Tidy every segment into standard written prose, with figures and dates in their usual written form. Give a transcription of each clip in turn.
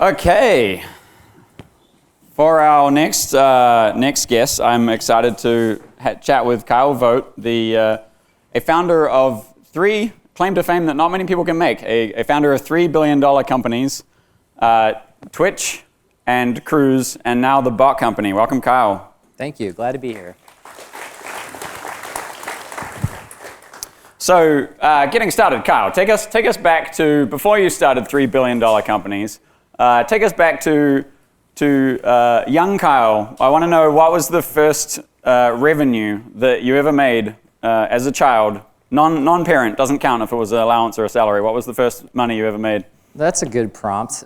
Okay. For our next guest, I'm excited to chat with Kyle Vogt, a founder of three, claim to fame that not many people can make, a founder of $3 billion companies, Twitch and Cruise, and now the Bot Company. Welcome, Kyle. Thank you. Glad to be here. So, getting started, Kyle, take us back to before you started $3 billion companies. Take us back to young Kyle. I want to know, what was the first revenue that you ever made as a child? Non-parent, doesn't count if it was an allowance or a salary. What was the first money you ever made? That's a good prompt.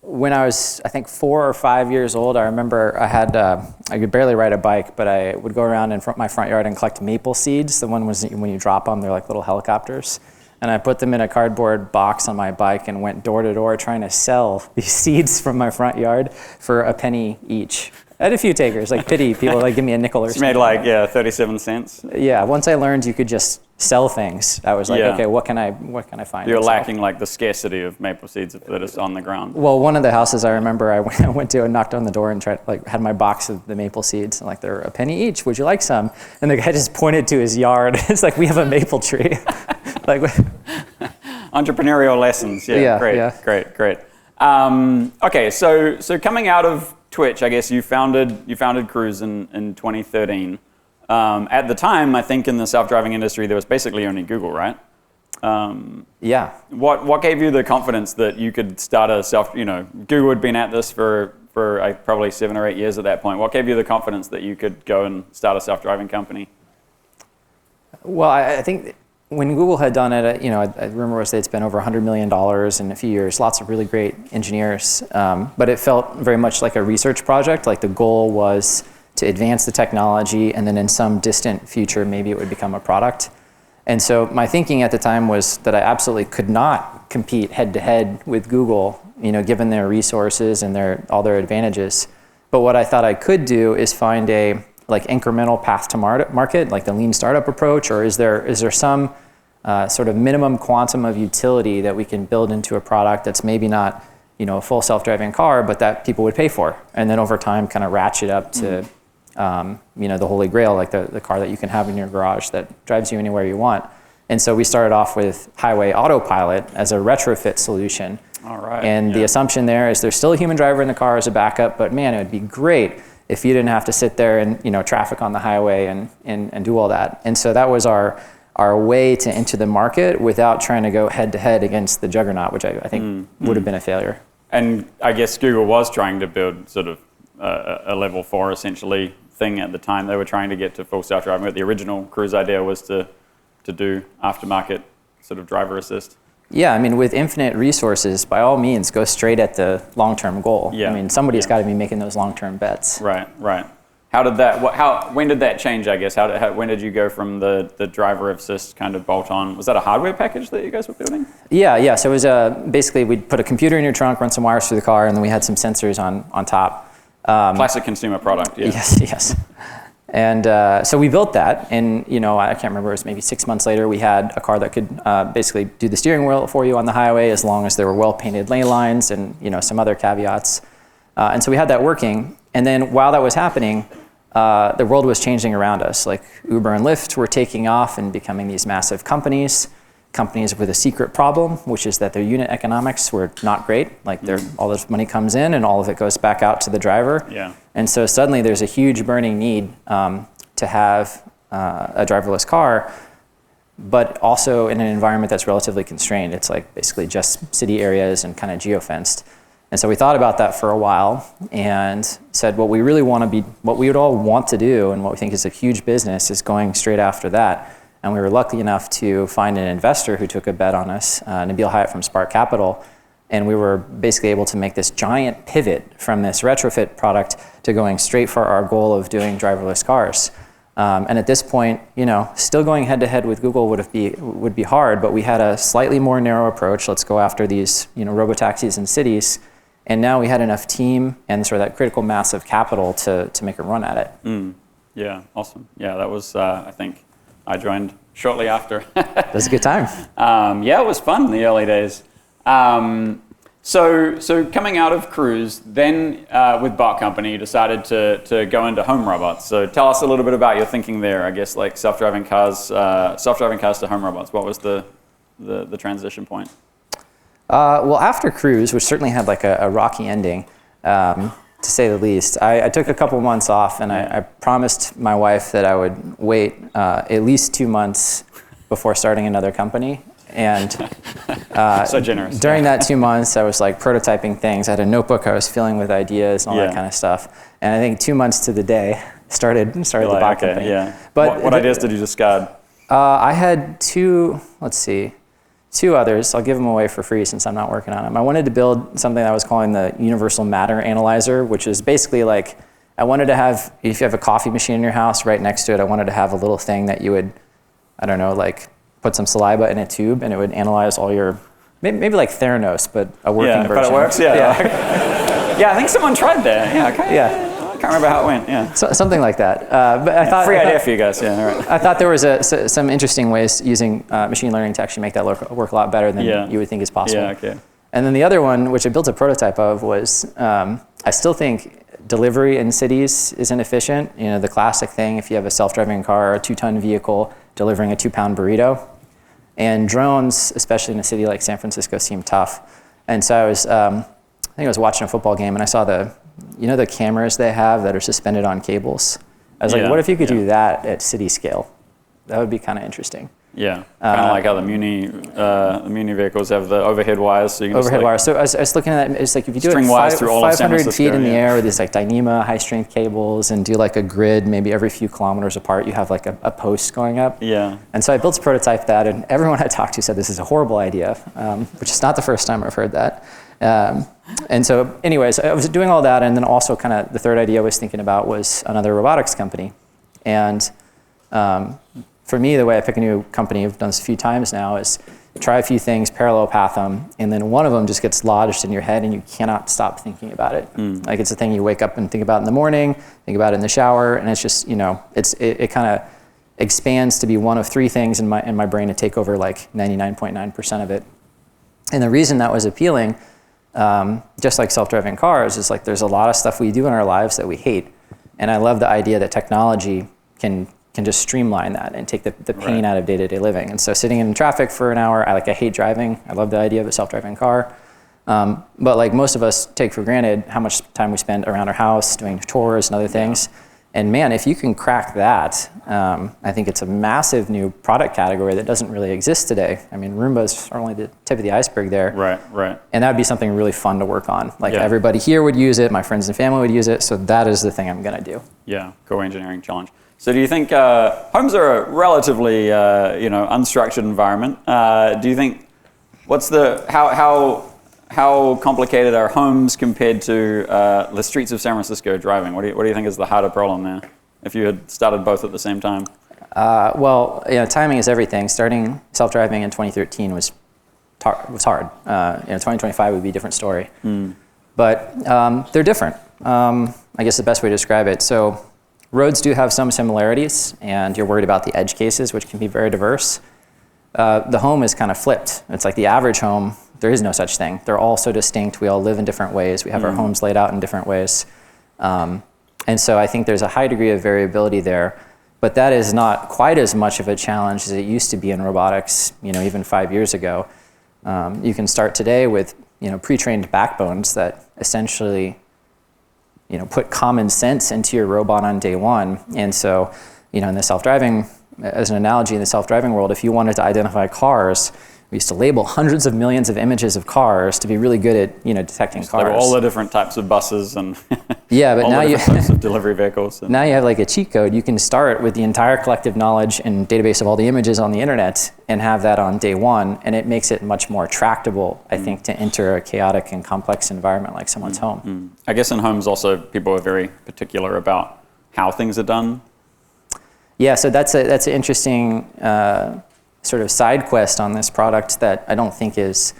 When I was, I think, 4 or 5 years old, I remember I could barely ride a bike, but I would go around in my front yard and collect maple seeds. The one was when you drop them, they're like little helicopters. And I put them in a cardboard box on my bike and went door to door trying to sell these seeds from my front yard for a penny each. I had a few takers, like pity people, like give me a nickel or something. You made 37 cents. Yeah, once I learned you could just sell things, I was like, okay, what can I find? You're lacking like the scarcity of maple seeds that is on the ground. Well, one of the houses I remember I went to and knocked on the door and had my box of the maple seeds, and they're a penny each. Would you like some? And the guy just pointed to his yard. It's like, we have a maple tree. Entrepreneurial lessons. Yeah, great. Okay, so coming out of Twitch, I guess you founded Cruise in 2013. At the time, I think in the self-driving industry, there was basically only Google, right? Yeah. What gave you the confidence that you could start Google had been at this for probably 7 or 8 years at that point. What gave you the confidence that you could go and start a self-driving company? Well, I think when Google had done it, I remember say it's been over $100 million in a few years, lots of really great engineers, but it felt very much like a research project. Like the goal was to advance the technology, and then in some distant future, maybe it would become a product. And so my thinking at the time was that I absolutely could not compete head to head with Google, given their resources and all their advantages. But what I thought I could do is find a incremental path to market, like the lean startup approach, or is there some sort of minimum quantum of utility that we can build into a product that's maybe not a full self-driving car, but that people would pay for, and then over time kind of ratchet up to the holy grail, like the car that you can have in your garage that drives you anywhere you want. And so we started off with highway autopilot as a retrofit solution. All right. And the assumption there is there's still a human driver in the car as a backup, but man, it would be great if you didn't have to sit there and traffic on the highway and do all that. And so that was our way to enter the market without trying to go head to head against the juggernaut, which I think would have been a failure. And I guess Google was trying to build sort of a level 4 essentially thing at the time. They were trying to get to full self-driving, but the original Cruise idea was to do aftermarket sort of driver assist. Yeah, I mean, with infinite resources, by all means, go straight at the long-term goal. Yeah. I mean, somebody's got to be making those long-term bets. Right. How did that? When did that change? I guess. When did you go from the driver assist kind of bolt-on? Was that a hardware package that you guys were building? Yeah. So it was basically we'd put a computer in your trunk, run some wires through the car, and then we had some sensors on top. Classic consumer product. Yeah. Yes. And so we built that, and I can't remember. It was maybe 6 months later. We had a car that could basically do the steering wheel for you on the highway, as long as there were well-painted lane lines and some other caveats. And so we had that working. And then while that was happening, the world was changing around us. Like Uber and Lyft were taking off and becoming these massive companies with a secret problem, which is that their unit economics were not great. Like all this money comes in and all of it goes back out to the driver. Yeah. And so suddenly there's a huge burning need to have a driverless car, but also in an environment that's relatively constrained. It's like basically just city areas and kind of geofenced. And so we thought about that for a while and said what we would all want to do and what we think is a huge business is going straight after that. And we were lucky enough to find an investor who took a bet on us, Nabil Hyatt from Spark Capital. And we were basically able to make this giant pivot from this retrofit product to going straight for our goal of doing driverless cars. And at this point, still going head to head with Google would be hard, but we had a slightly more narrow approach. Let's go after these, robotaxis in cities. And now we had enough team and sort of that critical mass of capital to make a run at it. Yeah, awesome. Yeah, that was, I think, I joined shortly after. That was a good time. Yeah, it was fun in the early days. So coming out of Cruise, then with Bot Company, you decided to go into home robots. So tell us a little bit about your thinking there. I guess like self-driving cars to home robots. What was the transition point? Well, after Cruise, which certainly had like a rocky ending, to say the least, I took a couple months off, and I promised my wife that I would wait at least 2 months before starting another company. And so generous. During that 2 months, I was like prototyping things. I had a notebook I was filling with ideas and all that kind of stuff. And I think 2 months to the day started the Bot Company. Yeah. But what ideas did you discard? I had two others. I'll give them away for free since I'm not working on them. I wanted to build something that I was calling the Universal Matter Analyzer, which is basically like, I wanted to have, if you have a coffee machine in your house, right next to it, I wanted to have a little thing that you would, I don't know, like put some saliva in a tube and it would analyze all your, maybe like Theranos, but a working version. But it works, yeah, I think someone tried that. Yeah, okay. Yeah. I can't remember how it went, yeah. So, something like that. But I thought, free idea for you guys, yeah, all right. I thought there was some interesting ways using machine learning to actually make that work a lot better than you would think is possible. Yeah, okay. And then the other one, which I built a prototype of, was I still think delivery in cities is inefficient. You know, the classic thing, if you have a self-driving car or a 2-ton vehicle delivering a 2-pound burrito. And drones, especially in a city like San Francisco, seem tough. And so I think I was watching a football game and I saw the cameras they have that are suspended on cables. I was like, what if you could do that at city scale? That would be kind of interesting. Yeah, kind of like how the Muni vehicles have the overhead wires. So you can overhead wires. So I was looking at it, it's like if you do string it wires through all of San 500 Francisco, feet in the air with these like Dyneema high-strength cables and do like a grid, maybe every few kilometers apart, you have like a post going up. Yeah. And so I built a prototype of that, and everyone I talked to said this is a horrible idea, which is not the first time I've heard that. And so anyways, I was doing all that, and then also kind of the third idea I was thinking about was another robotics company. And for me, the way I pick a new company, I've done this a few times now, is try a few things, parallel path them, and then one of them just gets lodged in your head and you cannot stop thinking about it. Like it's a thing you wake up and think about in the morning, think about it in the shower, and it's just, it kind of expands to be one of 3 things in my brain to take over like 99.9% of it. And the reason that was appealing, just like self-driving cars, is like there's a lot of stuff we do in our lives that we hate. And I love the idea that technology can just streamline that and take the pain out of day-to-day living. And so sitting in traffic for an hour, I hate driving. I love the idea of a self-driving car. But like most of us take for granted how much time we spend around our house doing chores and other things. And man, if you can crack that, I think it's a massive new product category that doesn't really exist today. I mean, Roombas are only the tip of the iceberg there. Right. And that would be something really fun to work on. Like everybody here would use it, my friends and family would use it, so that is the thing I'm gonna do. Yeah, co-engineering challenge. So do you think homes are a relatively unstructured environment? Do you think how complicated are homes compared to the streets of San Francisco driving? What do you think is the harder problem there? If you had started both at the same time? Timing is everything. Starting self-driving in 2013 was hard. 2025 would be a different story. But they're different. I guess the best way to describe it. So roads do have some similarities, and you're worried about the edge cases, which can be very diverse. The home is kind of flipped. It's like the average home, there is no such thing. They're all so distinct. We all live in different ways. We have our homes laid out in different ways. And so I think there's a high degree of variability there. But that is not quite as much of a challenge as it used to be in robotics, even 5 years ago. You can start today with pre-trained backbones that essentially put common sense into your robot on day one. And so, in the self-driving, as an analogy in the self-driving world, if you wanted to identify cars, we used to label hundreds of millions of images of cars to be really good at, detecting cars. There were all the different types of buses and but all now the different types of delivery vehicles. Now you have like a cheat code. You can start with the entire collective knowledge and database of all the images on the internet and have that on day one, and it makes it much more tractable, I think, to enter a chaotic and complex environment like someone's home. I guess in homes also people are very particular about how things are done. Yeah, so that's an interesting sort of side quest on this product that I don't think is,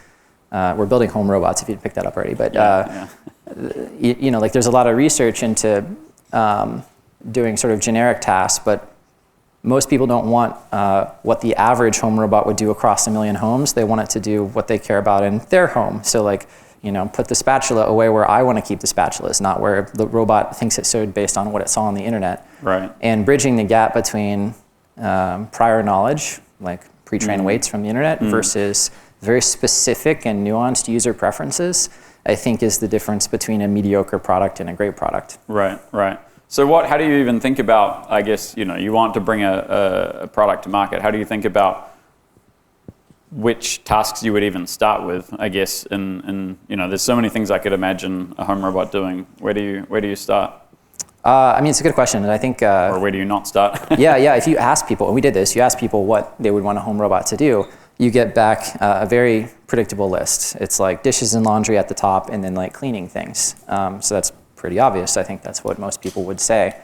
we're building home robots if you'd picked that up already, but there's a lot of research into doing sort of generic tasks, but most people don't want what the average home robot would do across 1 million homes. They want it to do what they care about in their home. So put the spatula away where I want to keep the spatulas, not where the robot thinks it should based on what it saw on the internet. Right. And bridging the gap between prior knowledge, like pre-trained weights from the internet, versus very specific and nuanced user preferences, I think is the difference between a mediocre product and a great product. Right, right. So how do you even think about, I guess, you want to bring a product to market. How do you think about which tasks you would even start with, I guess, and there's so many things I could imagine a home robot doing. Where do you start? It's a good question, and I think... or where do you not start? yeah, if you ask people, and we did this, you ask people what they would want a home robot to do, you get back a very predictable list. It's like dishes and laundry at the top, and then like cleaning things. So that's pretty obvious. I think that's what most people would say.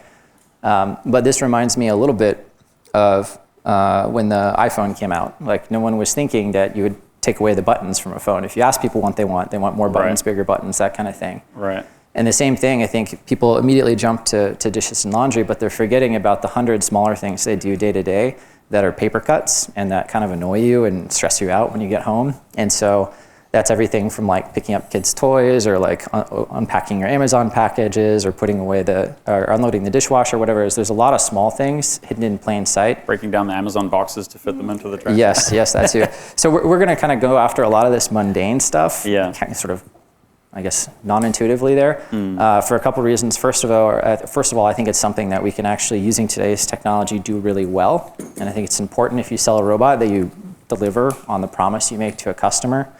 But this reminds me a little bit of when the iPhone came out. Like, no one was thinking that you would take away the buttons from a phone. If you ask people what they want more buttons, bigger buttons, that kind of thing. Right. And the same thing, I think people immediately jump to dishes and laundry, but they're forgetting about the 100 smaller things they do day to day that are paper cuts and that kind of annoy you and stress you out when you get home. And so that's everything from like picking up kids' toys or like unpacking your Amazon packages or putting away or unloading the dishwasher, whatever it is. There's a lot of small things hidden in plain sight. Breaking down the Amazon boxes to fit them into the trash. Yes, that too. So we're going to kind of go after a lot of this mundane stuff. Yeah. Kind of sort of, I guess, non-intuitively there, for a couple of reasons. First of all, I think it's something that we can actually, using today's technology, do really well. And I think it's important if you sell a robot that you deliver on the promise you make to a customer.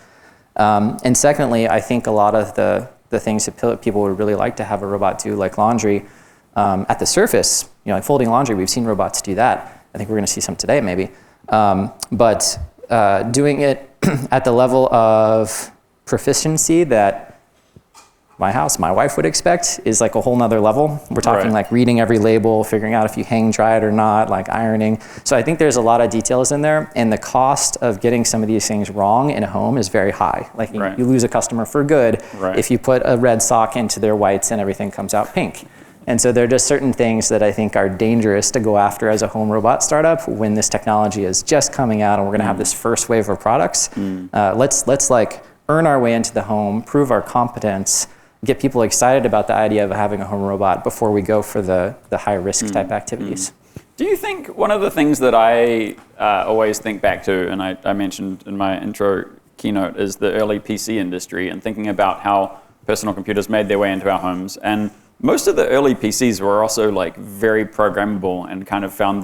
And secondly, I think a lot of the things that people would really like to have a robot do, like laundry, at the surface, like folding laundry, we've seen robots do that. I think we're going to see some today maybe. But doing it at the level of proficiency that my wife would expect is like a whole nother level. We're talking like reading every label, figuring out if you hang dry it or not, like ironing. So I think there's a lot of details in there, and the cost of getting some of these things wrong in a home is very high. Like you lose a customer for good if you put a red sock into their whites and everything comes out pink. And so there are just certain things that I think are dangerous to go after as a home robot startup when this technology is just coming out and we're gonna have this first wave of products. Let's like earn our way into the home, prove our competence, get people excited about the idea of having a home robot before we go for the high risk type activities. Do you think one of the things that I always think back to, and I mentioned in my intro keynote, is the early PC industry and thinking about how personal computers made their way into our homes. And most of the early PCs were also like very programmable and kind of found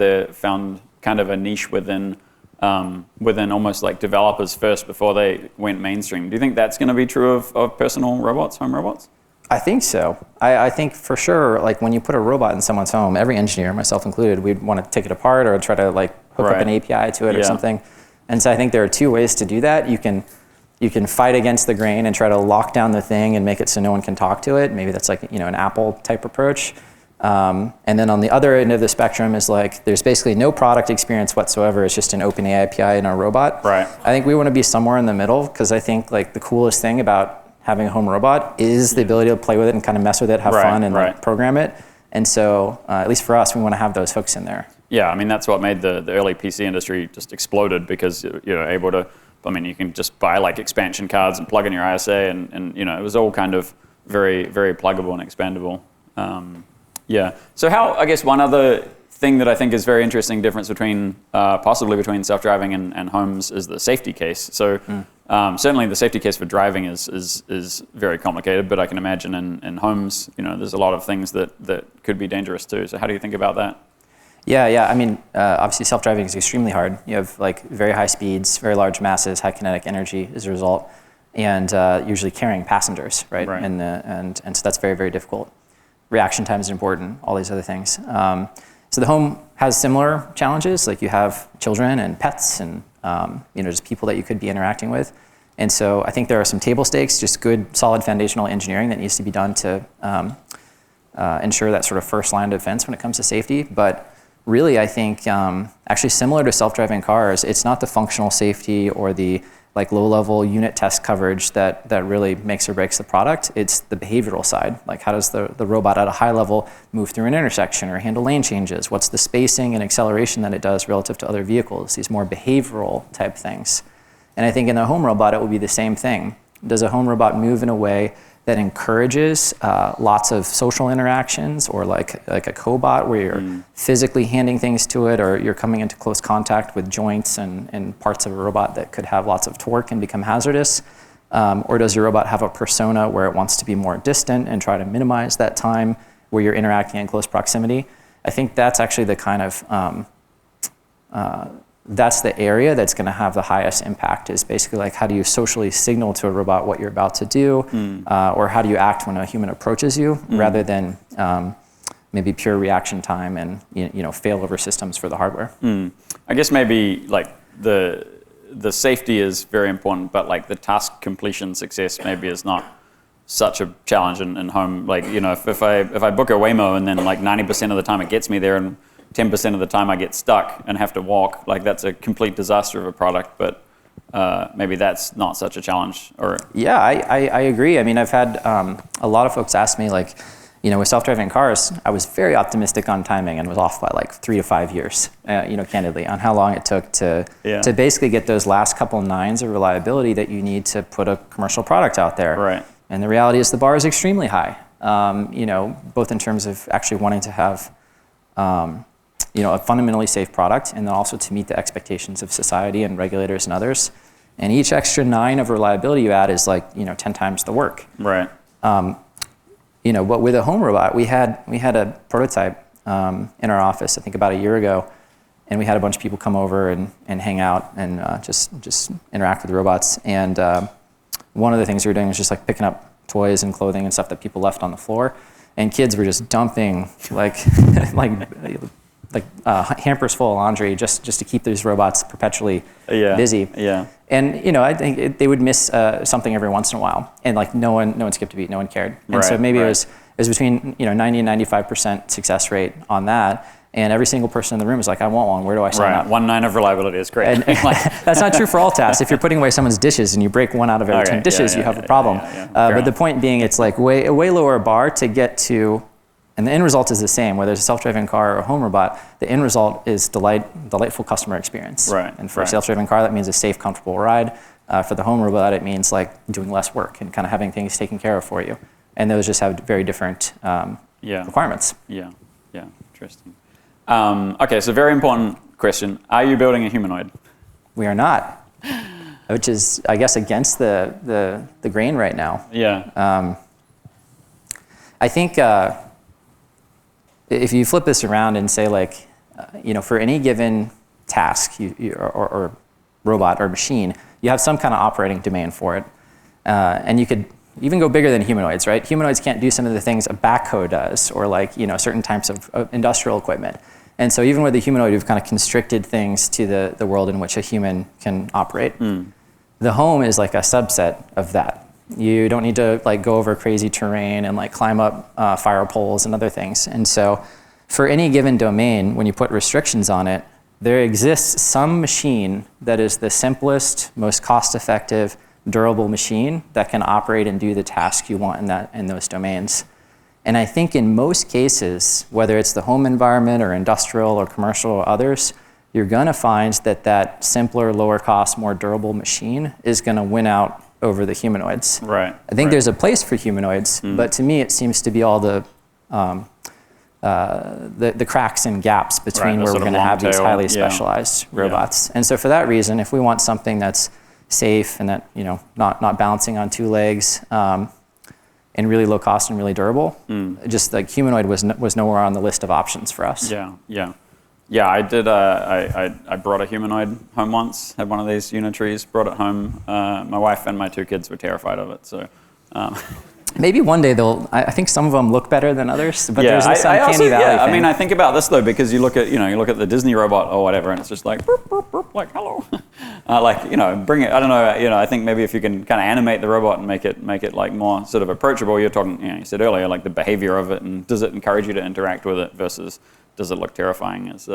kind of a niche within almost like developers first before they went mainstream. Do you think that's going to be true of personal robots, home robots? I think so. I think for sure, like when you put a robot in someone's home, every engineer, myself included, we'd want to take it apart or try to like hook up an API to it or something. And so I think there are two ways to do that. You can fight against the grain and try to lock down the thing and make it so no one can talk to it. Maybe that's like, an Apple type approach. And then on the other end of the spectrum is like, there's basically no product experience whatsoever. It's just an open API in our robot. Right. I think we want to be somewhere in the middle because I think like the coolest thing about having a home robot is the ability to play with it and kind of mess with it, have fun and like, program it. And so at least for us, we want to have those hooks in there. Yeah, I mean, that's what made the early PC industry just exploded because you're able to, you can just buy like expansion cards and plug in your ISA and it was all kind of very, very pluggable and expandable. So how, I guess one other thing that I think is very interesting difference possibly between self-driving and homes is the safety case. So certainly the safety case for driving is very complicated, but I can imagine in homes, there's a lot of things that could be dangerous too. So how do you think about that? Yeah. I mean, obviously self-driving is extremely hard. You have like very high speeds, very large masses, high kinetic energy as a result, and usually carrying passengers, right? And so that's very, very difficult. Reaction time is important, all these other things. So the home has similar challenges, like you have children and pets and just people that you could be interacting with. And so I think there are some table stakes, just good, solid foundational engineering that needs to be done to ensure that sort of first line of defense when it comes to safety. But really, I think actually similar to self-driving cars, it's not the functional safety or the like low-level unit test coverage that really makes or breaks the product. It's the behavioral side. Like how does the robot at a high level move through an intersection or handle lane changes? What's the spacing and acceleration that it does relative to other vehicles? These more behavioral type things. And I think in the home robot, it will be the same thing. Does a home robot move in a way that encourages lots of social interactions, or like a cobot where you're physically handing things to it, or you're coming into close contact with joints and parts of a robot that could have lots of torque and become hazardous? Or does your robot have a persona where it wants to be more distant and try to minimize that time where you're interacting in close proximity? I think that's actually the kind of that's the area that's going to have the highest impact, is basically like, how do you socially signal to a robot what you're about to do, or how do you act when a human approaches you, rather than maybe pure reaction time and failover systems for the hardware. I guess maybe like the safety is very important, but like the task completion success maybe is not such a challenge in home. Like, if I book a Waymo and then like 90% of the time it gets me there, and 10% of the time I get stuck and have to walk, like that's a complete disaster of a product, but maybe that's not such a challenge. Or yeah, I agree. I mean, I've had a lot of folks ask me, like, with self-driving cars, I was very optimistic on timing and was off by like 3 to 5 years, candidly, on how long it took to basically get those last couple nines of reliability that you need to put a commercial product out there. Right. And the reality is the bar is extremely high, both in terms of actually wanting to have a fundamentally safe product, and then also to meet the expectations of society and regulators and others. And each extra 9 of reliability you add is like 10 times the work. Right. But with a home robot, we had a prototype in our office, I think about a year ago, and we had a bunch of people come over and hang out and just interact with the robots. And one of the things we were doing was just like picking up toys and clothing and stuff that people left on the floor, and kids were just dumping like hampers full of laundry just to keep these robots perpetually busy. Yeah. And I think they would miss something every once in a while, and like no one skipped a beat, no one cared. And so maybe it was between 90 and 95% success rate on that. And every single person in the room was like, I want one. Where do I sign up? 1/9 of reliability is great. And that's not true for all tasks. If you're putting away someone's dishes and you break 1 out of every 10 dishes, you have a problem. But the point being, it's like a way lower bar to get to, and the end result is the same, whether it's a self-driving car or a home robot. The end result is delightful customer experience. Right. And for a self-driving car, that means a safe, comfortable ride. For the home robot, it means like doing less work and kind of having things taken care of for you. And those just have very different requirements. Yeah. Interesting. Okay, so very important question. Are you building a humanoid? We are not, which is, I guess, against the grain right now. Yeah. I think if you flip this around and say, like, for any given task or robot or machine, you have some kind of operating domain for it. And you could even go bigger than humanoids, right? Humanoids can't do some of the things a backhoe does, or like, certain types of industrial equipment. And so even with the humanoid, we've kind of constricted things to the world in which a human can operate. The home is like a subset of that. You don't need to like go over crazy terrain and like climb up fire poles and other things. And so for any given domain, when you put restrictions on it, there exists some machine that is the simplest, most cost-effective, durable machine that can operate and do the task you want in those domains. And I think in most cases, whether it's the home environment or industrial or commercial or others, you're going to find that simpler, lower cost, more durable machine is going to win out over the humanoids. Right. I think there's a place for humanoids, but to me it seems to be all the cracks and gaps between where we're going to have these highly specialized robots. And so for that reason, if we want something that's safe and that not balancing on 2 legs, and really low cost and really durable, just like humanoid was nowhere on the list of options for us. Yeah, I did. I brought a humanoid home once. Had one of these unitrees. Brought it home. My wife and my 2 kids were terrified of it. So maybe one day I think some of them look better than others. But there's this uncanny valley thing. I mean, I think about this though, because you look at the Disney robot or whatever, and it's just like burp, burp, burp, like hello, bring it. I don't know. I think maybe if you can kind of animate the robot and make it like more sort of approachable. You're talking. You said earlier, like the behavior of it, and does it encourage you to interact with it versus does it look terrifying? Is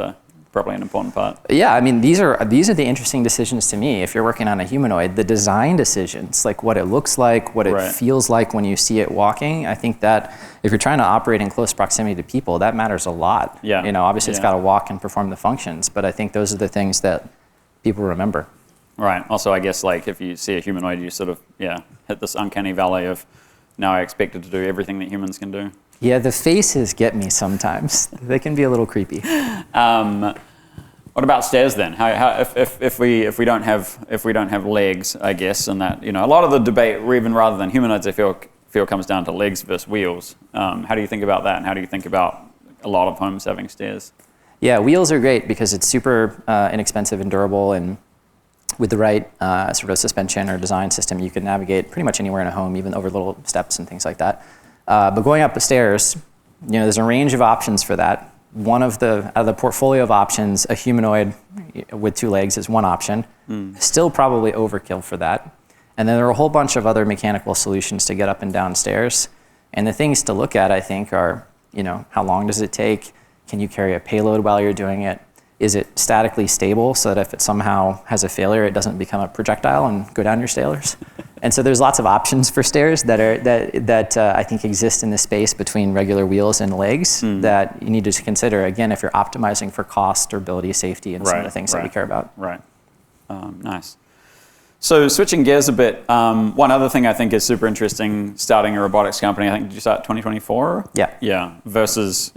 probably an important part. Yeah, I mean, these are the interesting decisions to me. If you're working on a humanoid, the design decisions, like what it looks like, what it feels like when you see it walking. I think that if you're trying to operate in close proximity to people, that matters a lot. Yeah. Obviously it's got to walk and perform the functions, but I think those are the things that people remember. Right. Also, I guess like if you see a humanoid, you sort of hit this uncanny valley of now I expect it to do everything that humans can do. Yeah, the faces get me sometimes. They can be a little creepy. What about stairs then? How if we don't have legs, I guess, and that a lot of the debate, even rather than humanoids, I feel comes down to legs versus wheels. How do you think about that, and how do you think about a lot of homes having stairs? Yeah, wheels are great because it's super inexpensive and durable, and with the right sort of suspension or design system, you can navigate pretty much anywhere in a home, even over little steps and things like that. But going up the stairs, there's a range of options for that. Out of the portfolio of options, a humanoid with 2 legs is one option. Still probably overkill for that. And then there are a whole bunch of other mechanical solutions to get up and down stairs. And the things to look at, I think, are, how long does it take? Can you carry a payload while you're doing it? Is it statically stable so that if it somehow has a failure, it doesn't become a projectile and go down your stairs? And so there's lots of options for stairs that I think exist in the space between regular wheels and legs that you need to consider, again, if you're optimizing for cost, durability, safety, and some of the things that we care about. Right. Nice. So switching gears a bit, one other thing I think is super interesting, starting a robotics company, I think, did you start 2024? Yeah. Yeah, versus,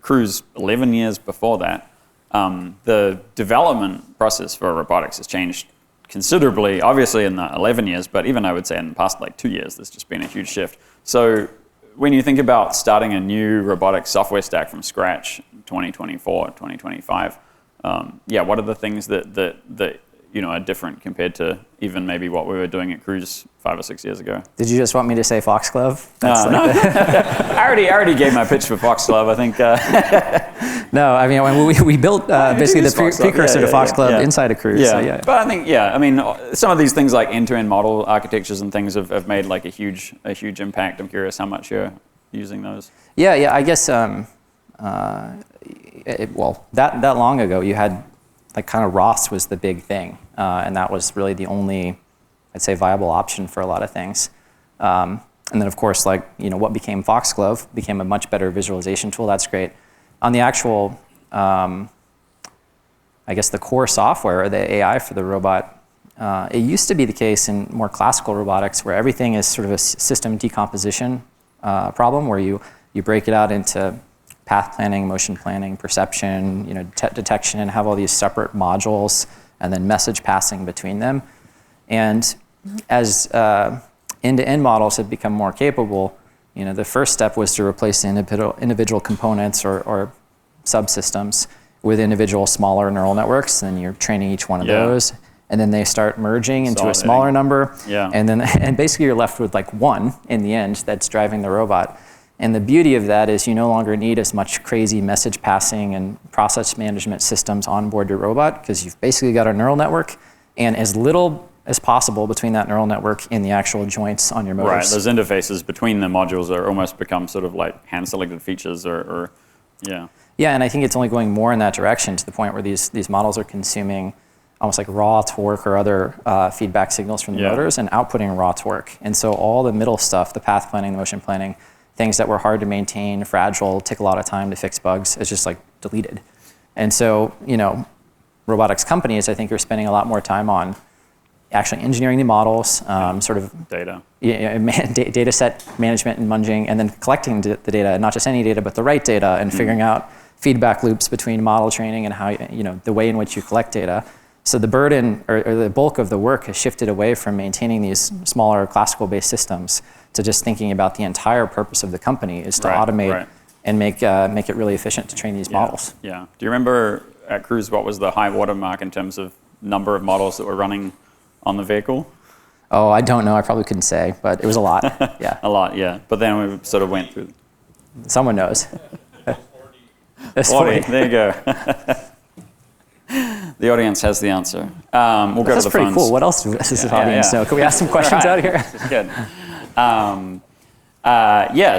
Cruise 11 years before that. The development process for robotics has changed considerably, obviously in the 11 years, but even I would say in the past 2 years, there's just been a huge shift. So when you think about starting a new robotics software stack from scratch, 2024, 2025, what are the things that are different compared to even maybe what we were doing at Cruise 5 or 6 years ago? Did you just want me to say Foxglove? No. I already gave my pitch for Foxglove, I think. No, I mean, when we built basically the precursor to Foxglove inside of Cruise. Yeah. But I think, some of these things like end-to-end model architectures and things have made a huge impact. I'm curious how much you're using those. Yeah, I guess, that long ago, you had kind of ROS was the big thing, and that was really the only, I'd say, viable option for a lot of things. And then, of course, what became Foxglove became a much better visualization tool. That's great. On the actual, I guess, the core software or the AI for the robot, it used to be the case in more classical robotics where everything is sort of a system decomposition problem where you break it out into path planning, motion planning, perception, detection, and have all these separate modules and then message passing between them. And as end-to-end models have become more capable, the first step was to replace the individual components or subsystems with individual smaller neural networks. And then you're training each one of those, and then they start merging into a smaller number. Yeah. And basically you're left with one in the end that's driving the robot. And the beauty of that is you no longer need as much crazy message passing and process management systems on board your robot because you've basically got a neural network and as little as possible between that neural network and the actual joints on your motors. Right, those interfaces between the modules are almost become sort of like hand-selected features or. Yeah, and I think it's only going more in that direction to the point where these models are consuming almost like raw torque or other feedback signals from the motors and outputting raw torque. And so all the middle stuff, the path planning, the motion planning, things that were hard to maintain, fragile, take a lot of time to fix bugs, is just deleted. And so, robotics companies, I think, are spending a lot more time on actually engineering the models, sort of data, data set management and munging, and then collecting the data, not just any data, but the right data, and figuring out feedback loops between model training and how the way in which you collect data. So the burden or the bulk of the work has shifted away from maintaining these smaller classical-based systems to just thinking about the entire purpose of the company is to automate and make it really efficient to train these models. Yeah. Do you remember at Cruise what was the high watermark in terms of number of models that were running on the vehicle? Oh, I don't know. I probably couldn't say, but it was a lot. Yeah. A lot, yeah. But then we sort of went through. Someone knows. That's 40. There you go. The audience has the answer. We'll go to the phones. That's pretty cool. What else does this audience know? Can we ask some questions out here? This is good.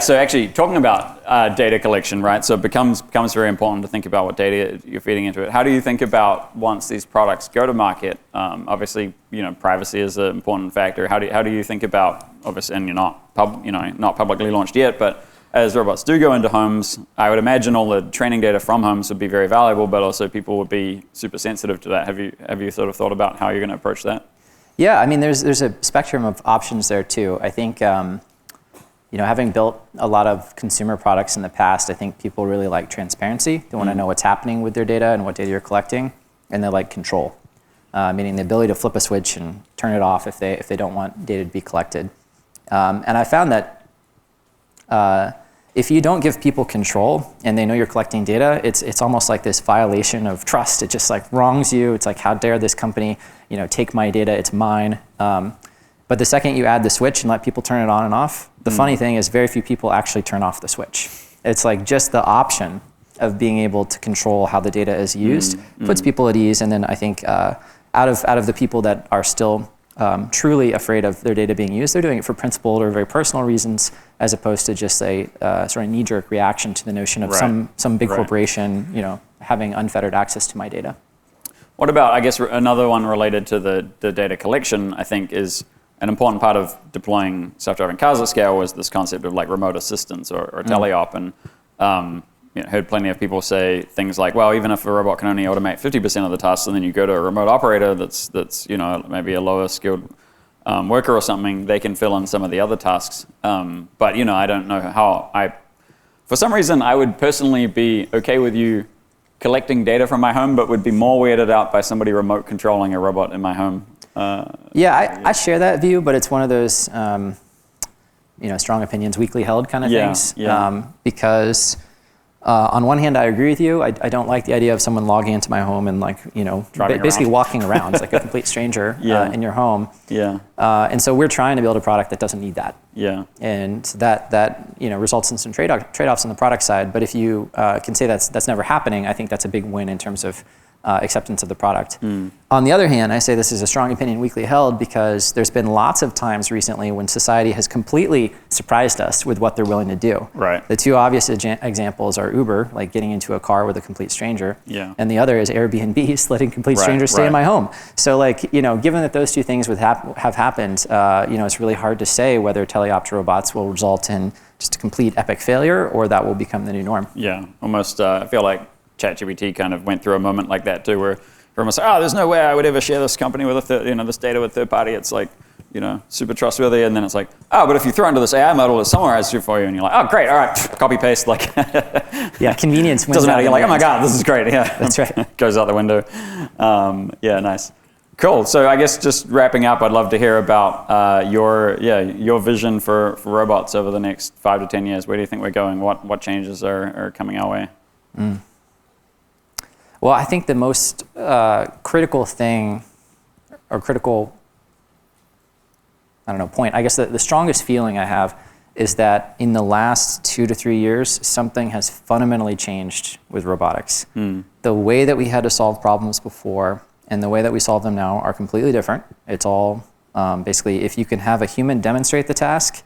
So actually talking about data collection, right? So it becomes very important to think about what data you're feeding into it. How do you think about once these products go to market? Obviously, privacy is an important factor. How do you think about, obviously, and you're not publicly launched yet, but as robots do go into homes, I would imagine all the training data from homes would be very valuable, but also people would be super sensitive to that. Have you sort of thought about how you're going to approach that? Yeah, I mean, there's a spectrum of options there too. I think, having built a lot of consumer products in the past, I think people really like transparency. They want to know what's happening with their data and what data you're collecting, and they like control, meaning the ability to flip a switch and turn it off if they don't want data to be collected. And I found that if you don't give people control and they know you're collecting data, it's almost like this violation of trust. It just like wrongs you. It's like, how dare this company, take my data? It's mine. But the second you add the switch and let people turn it on and off, the funny thing is very few people actually turn off the switch. It's like just the option of being able to control how the data is used puts people at ease. And then I think out of the people that are still truly afraid of their data being used, they're doing it for principled or very personal reasons, as opposed to just a sort of knee-jerk reaction to the notion of some big corporation, having unfettered access to my data. What about, I guess, another one related to the data collection, I think, is an important part of deploying self-driving cars at scale was this concept of like remote assistance or teleop. And heard plenty of people say things like, well, even if a robot can only automate 50% of the tasks, and then you go to a remote operator that's maybe a lower skilled worker or something, they can fill in some of the other tasks. But I don't know how for some reason, I would personally be okay with you collecting data from my home, but would be more weirded out by somebody remote controlling a robot in my home. I share that view, but it's one of those strong opinions, weakly held kind of things. Because on one hand, I agree with you. I don't like the idea of someone logging into my home and basically walking around. It's like a complete stranger in your home. And so we're trying to build a product that doesn't need that. And that results in some trade-offs on the product side. But if you can say that's never happening, I think that's a big win in terms of acceptance of the product. On the other hand, I say this is a strong opinion weakly held because there's been lots of times recently when society has completely surprised us with what they're willing to do. The two obvious examples are Uber, like getting into a car with a complete stranger, and the other is Airbnb, letting complete strangers stay in my home. So given that those two things have happened, it's really hard to say whether teleop robots will result in just a complete epic failure or that will become the new norm. Almost I feel like ChatGPT kind of went through a moment like that too, where you're almost like, there's no way I would ever share this company with this data with third party. It's like, super trustworthy. And then it's like, but if you throw into this AI model, it summarizes it for you, and you're like, great, all right, copy paste, convenience wins. Doesn't matter. You're like, oh my god, this is great. That's right. Goes out the window. Nice. Cool. So I guess just wrapping up, I'd love to hear about your vision for robots over the next 5 to 10 years. Where do you think we're going? What changes are coming our way? Well, I think the most critical thing, or critical, point, I guess the strongest feeling I have is that in the last 2 to 3 years, something has fundamentally changed with robotics. The way that we had to solve problems before and the way that we solve them now are completely different. It's all basically, if you can have a human demonstrate the task,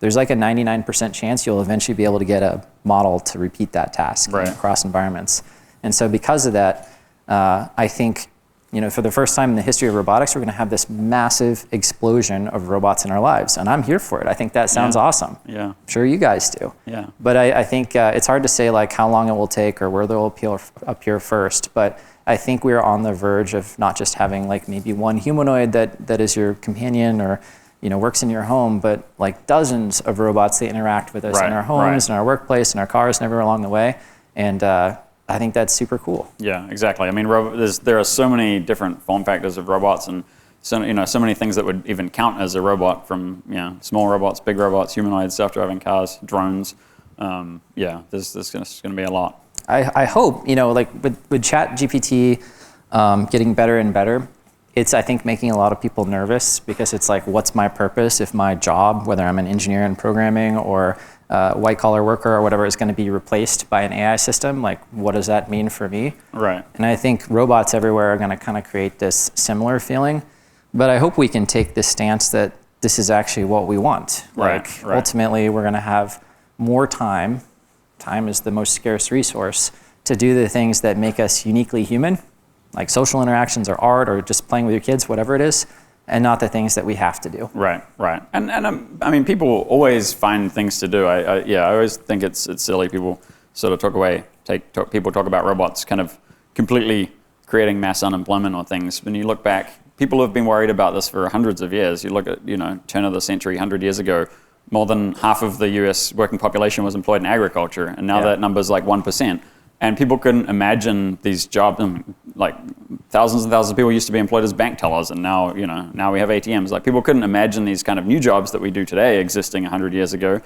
there's like a 99% chance you'll eventually be able to get a model to repeat that task across environments. And so because of that, I think, for the first time in the history of robotics, we're going to have this massive explosion of robots in our lives. And I'm here for it. I think that sounds awesome. I'm sure you guys do. But I think it's hard to say how long it will take or where they'll appear first. But I think we're on the verge of not just having maybe one humanoid that is your companion or works in your home, but dozens of robots that interact with us in our homes, in our workplace, in our cars, and everywhere along the way. And I think that's super cool. Yeah, exactly. I mean, there are so many different form factors of robots, and so many things that would even count as a robot, from small robots, big robots, humanoids, self-driving cars, drones. There's going to be a lot. I hope with ChatGPT getting better and better, it's, I think, making a lot of people nervous because it's like, what's my purpose if my job, whether I'm an engineer in programming or white collar worker or whatever, is going to be replaced by an AI system? What does that mean for me? And I think robots everywhere are going to kind of create this similar feeling. But I hope we can take this stance that this is actually what we want. Ultimately, we're going to have more time. Time is the most scarce resource to do the things that make us uniquely human, like social interactions or art or just playing with your kids, whatever it is. and not the things that we have to do. Right. And I mean, people always find things to do. I always think it's silly. People sort of people talk about robots kind of completely creating mass unemployment or things. When you look back, people have been worried about this for hundreds of years. You look at, turn of the century, 100 years ago, more than half of the US working population was employed in agriculture, and now that number's like 1%. And people couldn't imagine these jobs, like thousands and thousands of people used to be employed as bank tellers, and now, now we have ATMs. Like, people couldn't imagine these kind of new jobs that we do today existing 100 years ago.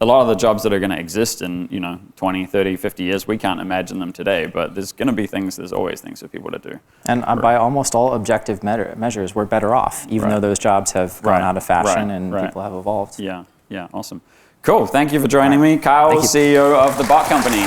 A lot of the jobs that are going to exist in, 20, 30, 50 years, we can't imagine them today, but there's going to be there's always things for people to do. And by almost all objective measures, we're better off, even though those jobs have gone out of fashion and people have evolved. Yeah, awesome. Cool, thank you for joining me. Kyle, CEO of the Bot Company.